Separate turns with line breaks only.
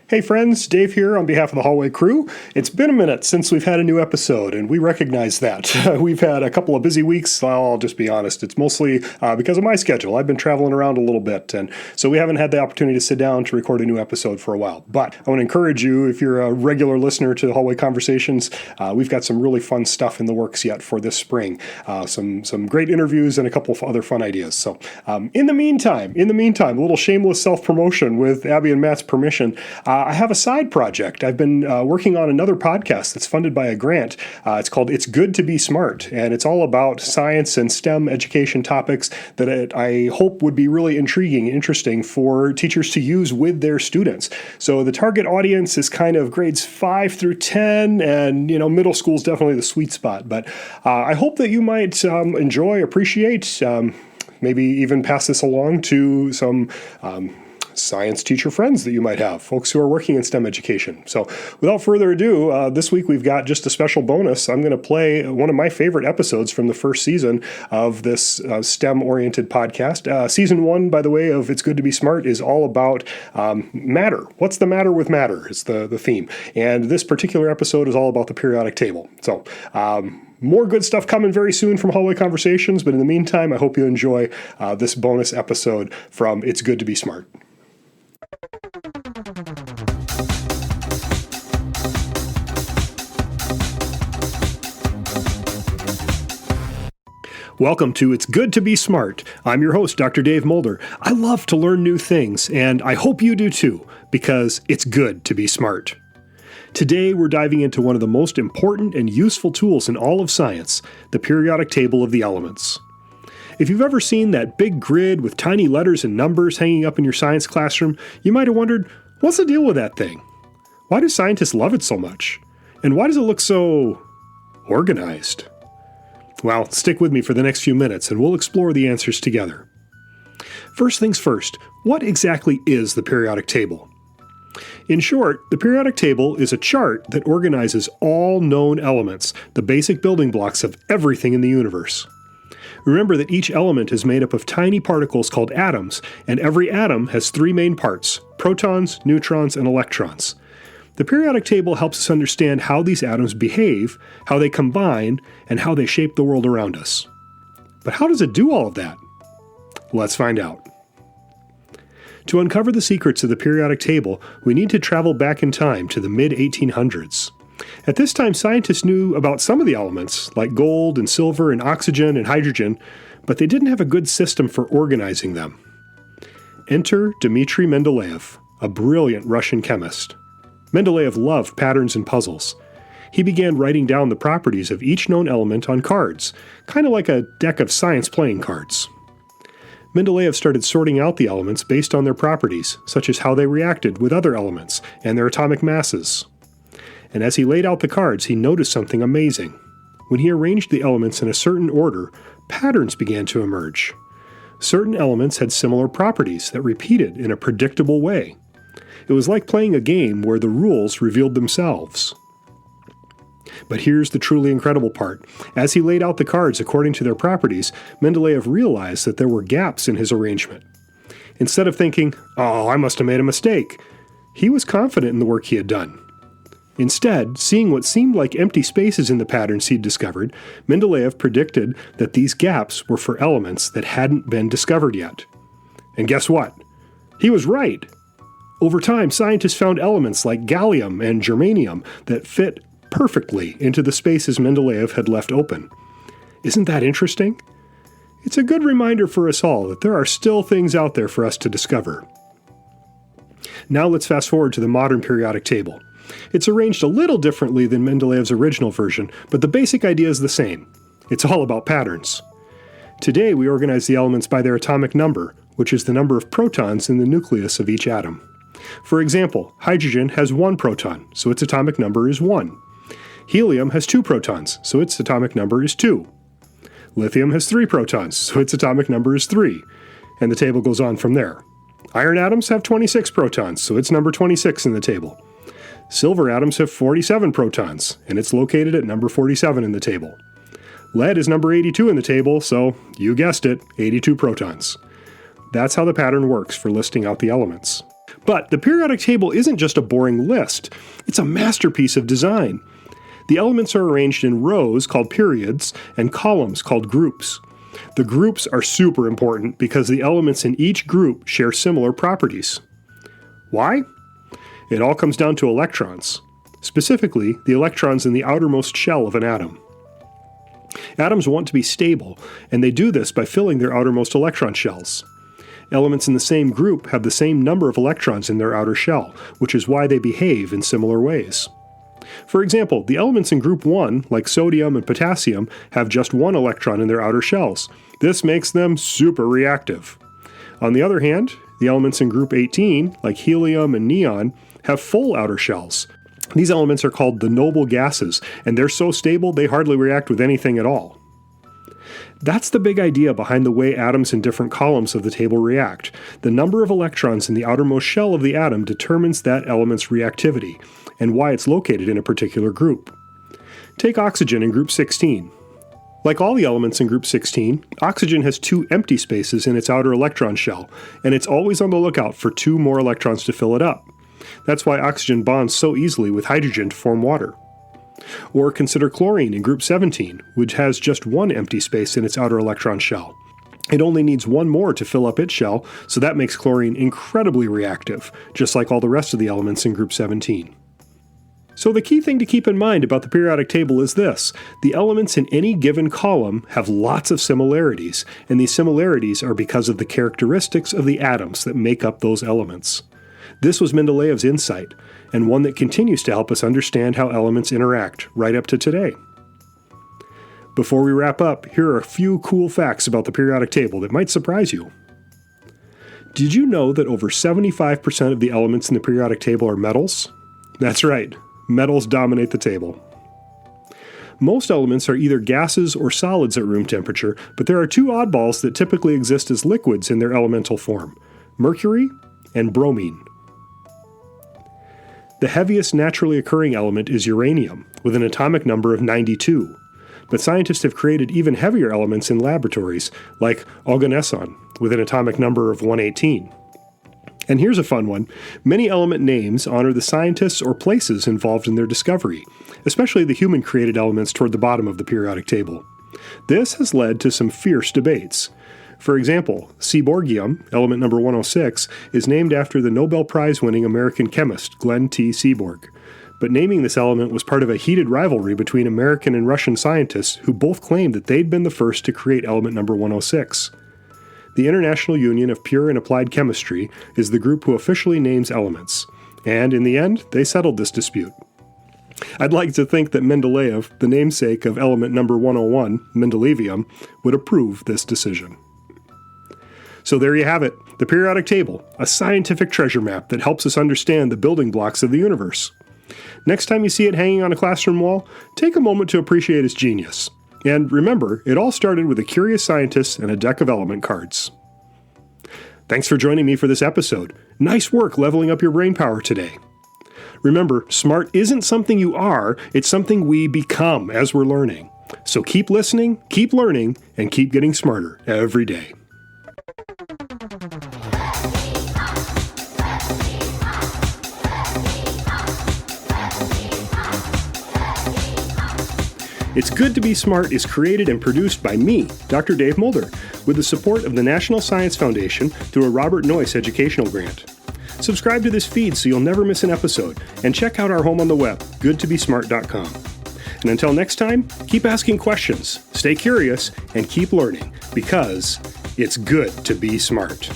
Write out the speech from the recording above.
Hey friends, Dave here on behalf of the Hallway crew. It's been a minute since we've had a new episode, and we recognize that. We've had a couple of busy weeks. I'll just be honest, it's mostly because of my schedule. I've been traveling around a little bit, and so we haven't had the opportunity to sit down to record a new episode for a while. But I want to encourage you, if you're a regular listener to Hallway Conversations, we've got some really fun stuff in the works yet for this spring. Some great interviews and a couple of other fun ideas. So in the meantime, a little shameless self-promotion with Abby and Matt's permission. I have a side project. I've been working on another podcast that's funded by a grant. It's called It's Good to Be Smart, and it's all about science and STEM education topics that I hope would be really intriguing and interesting for teachers to use with their students. So the target audience is kind of grades 5 through 10, and middle school is definitely the sweet spot. But I hope that you might enjoy, appreciate, maybe even pass this along to some science teacher friends that you might have, folks who are working in STEM education. So without further ado, this week we've got just a special bonus. I'm going to play one of my favorite episodes from the first season of this STEM-oriented podcast. Season 1, by the way, of It's Good to Be Smart is all about matter. What's the matter with matter is the theme. And this particular episode is all about the periodic table. So more good stuff coming very soon from Hallway Conversations, but in the meantime, I hope you enjoy this bonus episode from It's Good to Be Smart. Welcome to It's Good to Be Smart. I'm your host, Dr. Dave Mulder. I love to learn new things, and I hope you do too, because it's good to be smart. Today, we're diving into one of the most important and useful tools in all of science, the periodic table of the elements. If you've ever seen that big grid with tiny letters and numbers hanging up in your science classroom, you might have wondered, what's the deal with that thing? Why do scientists love it so much? And why does it look so organized? Well, stick with me for the next few minutes and we'll explore the answers together. First things first, what exactly is the periodic table? In short, the periodic table is a chart that organizes all known elements, the basic building blocks of everything in the universe. Remember that each element is made up of tiny particles called atoms, and every atom has 3 main parts: protons, neutrons, and electrons. The periodic table helps us understand how these atoms behave, how they combine, and how they shape the world around us. But how does it do all of that? Let's find out. To uncover the secrets of the periodic table, we need to travel back in time to the mid-1800s. At this time, scientists knew about some of the elements, like gold and silver and oxygen and hydrogen, but they didn't have a good system for organizing them. Enter Dmitry Mendeleev, a brilliant Russian chemist. Mendeleev loved patterns and puzzles. He began writing down the properties of each known element on cards, kind of like a deck of science playing cards. Mendeleev started sorting out the elements based on their properties, such as how they reacted with other elements and their atomic masses. And as he laid out the cards, he noticed something amazing. When he arranged the elements in a certain order, patterns began to emerge. Certain elements had similar properties that repeated in a predictable way. It was like playing a game where the rules revealed themselves. But here's the truly incredible part. As he laid out the cards according to their properties, Mendeleev realized that there were gaps in his arrangement. Instead of thinking, "Oh, I must have made a mistake," he was confident in the work he had done. Instead, seeing what seemed like empty spaces in the patterns he'd discovered, Mendeleev predicted that these gaps were for elements that hadn't been discovered yet. And guess what? He was right. Over time, scientists found elements like gallium and germanium that fit perfectly into the spaces Mendeleev had left open. Isn't that interesting? It's a good reminder for us all that there are still things out there for us to discover. Now let's fast forward to the modern periodic table. It's arranged a little differently than Mendeleev's original version, but the basic idea is the same. It's all about patterns. Today we organize the elements by their atomic number, which is the number of protons in the nucleus of each atom. For example, hydrogen has 1 proton, so its atomic number is 1. Helium has 2 protons, so its atomic number is 2. Lithium has 3 protons, so its atomic number is 3. And the table goes on from there. Iron atoms have 26 protons, so it's number 26 in the table. Silver atoms have 47 protons, and it's located at number 47 in the table. Lead is number 82 in the table, so, you guessed it, 82 protons. That's how the pattern works for listing out the elements. But the periodic table isn't just a boring list. It's a masterpiece of design. The elements are arranged in rows called periods and columns called groups. The groups are super important because the elements in each group share similar properties. Why? It all comes down to electrons. Specifically, the electrons in the outermost shell of an atom. Atoms want to be stable, and they do this by filling their outermost electron shells. Elements in the same group have the same number of electrons in their outer shell, which is why they behave in similar ways. For example, the elements in group 1, like sodium and potassium, have just one electron in their outer shells. This makes them super reactive. On the other hand, the elements in group 18, like helium and neon, have full outer shells. These elements are called the noble gases, and they're so stable they hardly react with anything at all. That's the big idea behind the way atoms in different columns of the table react. The number of electrons in the outermost shell of the atom determines that element's reactivity, and why it's located in a particular group. Take oxygen in group 16. Like all the elements in group 16, oxygen has 2 empty spaces in its outer electron shell, and it's always on the lookout for 2 more electrons to fill it up. That's why oxygen bonds so easily with hydrogen to form water. Or consider chlorine in group 17, which has just 1 empty space in its outer electron shell. It only needs 1 more to fill up its shell, so that makes chlorine incredibly reactive, just like all the rest of the elements in group 17. So the key thing to keep in mind about the periodic table is this: the elements in any given column have lots of similarities, and these similarities are because of the characteristics of the atoms that make up those elements. This was Mendeleev's insight, and one that continues to help us understand how elements interact right up to today. Before we wrap up, here are a few cool facts about the periodic table that might surprise you. Did you know that over 75% of the elements in the periodic table are metals? That's right, metals dominate the table. Most elements are either gases or solids at room temperature, but there are 2 oddballs that typically exist as liquids in their elemental form: mercury and bromine. The heaviest naturally occurring element is uranium, with an atomic number of 92. But scientists have created even heavier elements in laboratories, like oganesson, with an atomic number of 118. And here's a fun one. Many element names honor the scientists or places involved in their discovery, especially the human-created elements toward the bottom of the periodic table. This has led to some fierce debates. For example, seaborgium, element number 106, is named after the Nobel Prize-winning American chemist Glenn T. Seaborg. But naming this element was part of a heated rivalry between American and Russian scientists who both claimed that they'd been the first to create element number 106. The International Union of Pure and Applied Chemistry is the group who officially names elements, and in the end, they settled this dispute. I'd like to think that Mendeleev, the namesake of element number 101, Mendelevium, would approve this decision. So there you have it, the periodic table, a scientific treasure map that helps us understand the building blocks of the universe. Next time you see it hanging on a classroom wall, take a moment to appreciate its genius. And remember, it all started with a curious scientist and a deck of element cards. Thanks for joining me for this episode. Nice work leveling up your brain power today. Remember, smart isn't something you are, it's something we become as we're learning. So keep listening, keep learning, and keep getting smarter every day. It's Good to Be Smart is created and produced by me, Dr. Dave Mulder, with the support of the National Science Foundation through a Robert Noyce educational grant. Subscribe to this feed so you'll never miss an episode, and check out our home on the web, goodtobesmart.com. And until next time, keep asking questions, stay curious, and keep learning, because it's good to be smart.